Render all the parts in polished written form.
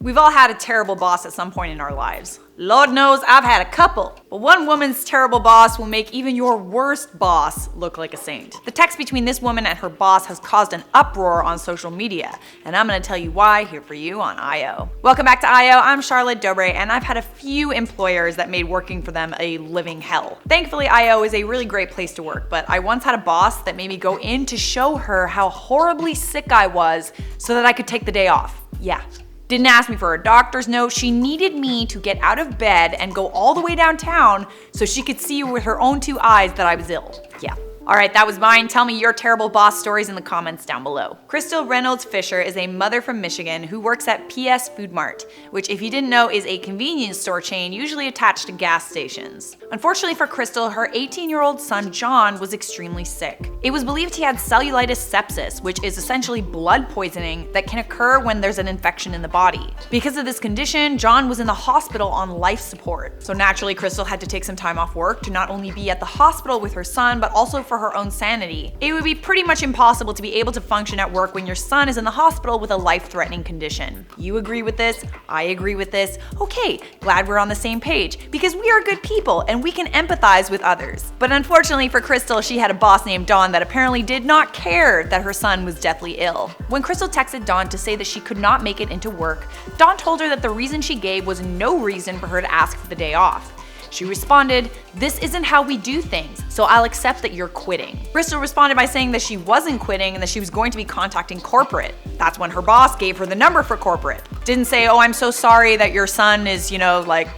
We've all had a terrible boss at some point in our lives. Lord knows I've had a couple, but one woman's terrible boss will make even your worst boss look like a saint. The text between this woman and her boss has caused an uproar on social media, and I'm gonna tell you why here for you on IO. Welcome back to IO, I'm Charlotte Dobre, and I've had a few employers that made working for them a living hell. Thankfully, IO is a really great place to work, but I once had a boss that made me go in to show her how horribly sick I was so that I could take the day off. Yeah. Didn't ask me for a doctor's note. She needed me to get out of bed and go all the way downtown so she could see with her own two eyes that I was ill. Yeah. All right, that was mine. Tell me your terrible boss stories in the comments down below. Crystal Reynolds Fisher is a mother from Michigan who works at PS Food Mart, which, if you didn't know, is a convenience store chain usually attached to gas stations. Unfortunately for Crystal, her 18-year-old son John was extremely sick. It was believed he had cellulitis sepsis, which is essentially blood poisoning that can occur when there's an infection in the body. Because of this condition, John was in the hospital on life support. So naturally, Crystal had to take some time off work to not only be at the hospital with her son, but also for her own sanity. It would be pretty much impossible to be able to function at work when your son is in the hospital with a life-threatening condition. You agree with this? I agree with this. Okay, glad we're on the same page, because we are good people and we can empathize with others. But unfortunately for Crystal, she had a boss named Dawn that apparently did not care that her son was deathly ill. When Crystal texted Dawn to say that she could not make it into work, Dawn told her that the reason she gave was no reason for her to ask for the day off. She responded, "This isn't how we do things, so I'll accept that you're quitting." Crystal responded by saying that she wasn't quitting and that she was going to be contacting corporate. That's when her boss gave her the number for corporate. Didn't say, "Oh, I'm so sorry that your son is,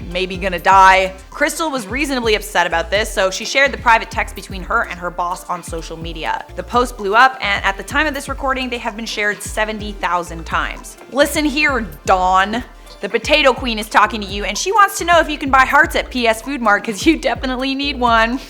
maybe gonna die." Crystal was reasonably upset about this, so she shared the private text between her and her boss on social media. The post blew up, and at the time of this recording, they have been shared 70,000 times. Listen here, Dawn. The Potato Queen is talking to you, and she wants to know if you can buy hearts at PS Food Mart, because you definitely need one.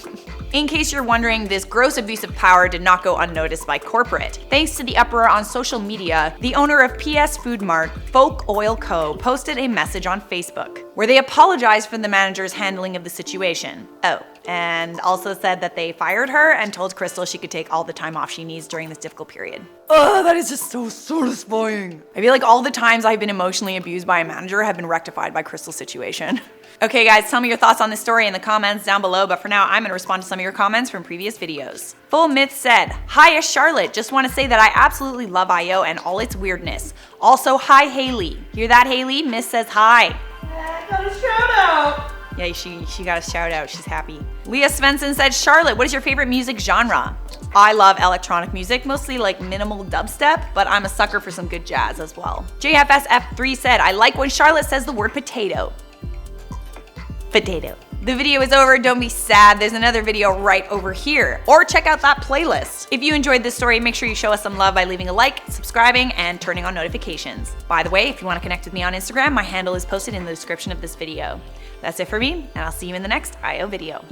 In case you're wondering, this gross abuse of power did not go unnoticed by corporate. Thanks to the uproar on social media, the owner of PS Food Mart, Folk Oil Co., posted a message on Facebook where they apologized for the manager's handling of the situation. Oh, and also said that they fired her and told Crystal she could take all the time off she needs during this difficult period. Oh, that is just so satisfying. I feel like all the times I've been emotionally abused by a manager have been rectified by Crystal's situation. Okay guys, tell me your thoughts on this story in the comments down below, but for now I'm gonna respond to some of your comments from previous videos. Full Myth said, "Hiya Charlotte, just wanna say that I absolutely love IO and all its weirdness. Also, hi Haley. Hear that, Haley? Miss says hi." I got a shout out. Yeah, she got a shout out, she's happy. Leah Svensson said, "Charlotte, what is your favorite music genre?" I love electronic music, mostly like minimal dubstep, but I'm a sucker for some good jazz as well. JFSF3 said, "I like when Charlotte says the word potato." Potato. The video is over, don't be sad, there's another video right over here. Or check out that playlist. If you enjoyed this story, make sure you show us some love by leaving a like, subscribing, and turning on notifications. By the way, if you want to connect with me on Instagram, my handle is posted in the description of this video. That's it for me, and I'll see you in the next IO video.